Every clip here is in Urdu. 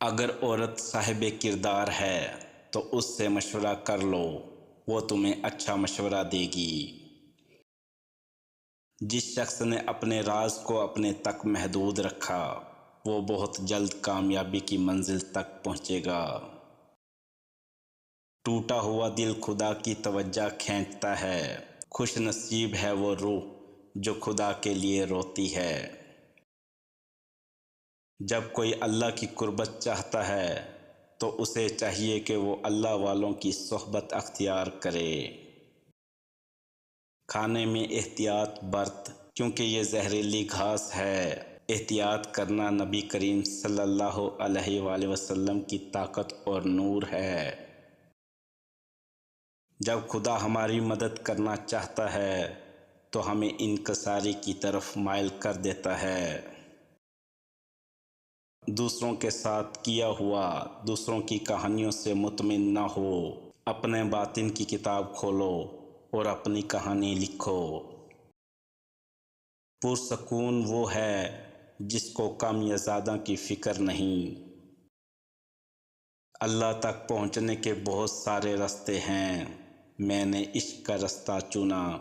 اگر عورت صاحب کردار ہے تو اس سے مشورہ کر لو، وہ تمہیں اچھا مشورہ دے گی۔ جس شخص نے اپنے راز کو اپنے تک محدود رکھا وہ بہت جلد کامیابی کی منزل تک پہنچے گا۔ ٹوٹا ہوا دل خدا کی توجہ کھینچتا ہے، خوش نصیب ہے وہ روح جو خدا کے لیے روتی ہے۔ جب کوئی اللہ کی قربت چاہتا ہے تو اسے چاہیے کہ وہ اللہ والوں کی صحبت اختیار کرے۔ کھانے میں احتیاط برت کیونکہ یہ زہریلی گھاس ہے۔ احتیاط کرنا نبی کریم صلی اللہ علیہ وآلہ وسلم کی طاقت اور نور ہے۔ جب خدا ہماری مدد کرنا چاہتا ہے تو ہمیں انکساری کی طرف مائل کر دیتا ہے۔ دوسروں کے ساتھ کیا ہوا دوسروں کی کہانیوں سے مطمئن نہ ہو، اپنے باطن کی کتاب کھولو اور اپنی کہانی لکھو۔ پرسکون وہ ہے جس کو کم یا زیادہ کی فکر نہیں۔ اللہ تک پہنچنے کے بہت سارے راستے ہیں، میں نے عشق کا راستہ چنا۔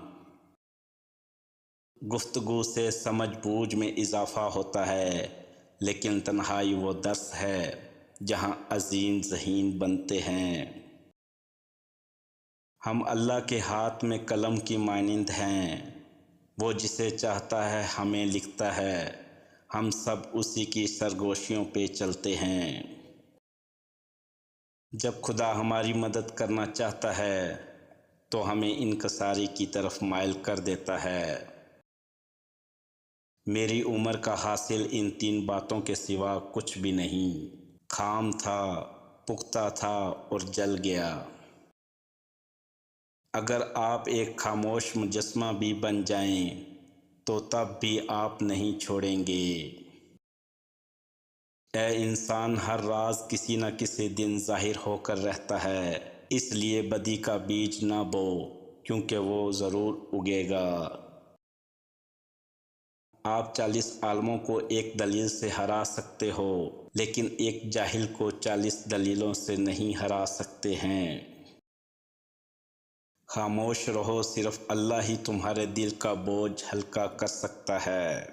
گفتگو سے سمجھ بوجھ میں اضافہ ہوتا ہے، لیکن تنہائی وہ درس ہے جہاں عظیم ذہین بنتے ہیں۔ ہم اللہ کے ہاتھ میں قلم کی مانند ہیں، وہ جسے چاہتا ہے ہمیں لکھتا ہے، ہم سب اسی کی سرگوشیوں پہ چلتے ہیں۔ جب خدا ہماری مدد کرنا چاہتا ہے تو ہمیں انکساری کی طرف مائل کر دیتا ہے۔ میری عمر کا حاصل ان تین باتوں کے سوا کچھ بھی نہیں، خام تھا، پختہ تھا اور جل گیا۔ اگر آپ ایک خاموش مجسمہ بھی بن جائیں تو تب بھی آپ نہیں چھوڑیں گے۔ اے انسان، ہر راز کسی نہ کسی دن ظاہر ہو کر رہتا ہے، اس لیے بدی کا بیج نہ بو کیونکہ وہ ضرور اگے گا۔ آپ 40 عالموں کو ایک دلیل سے ہرا سکتے ہو، لیکن ایک جاہل کو 40 دلیلوں سے نہیں ہرا سکتے ہیں۔ خاموش رہو، صرف اللہ ہی تمہارے دل کا بوجھ ہلکا کر سکتا ہے۔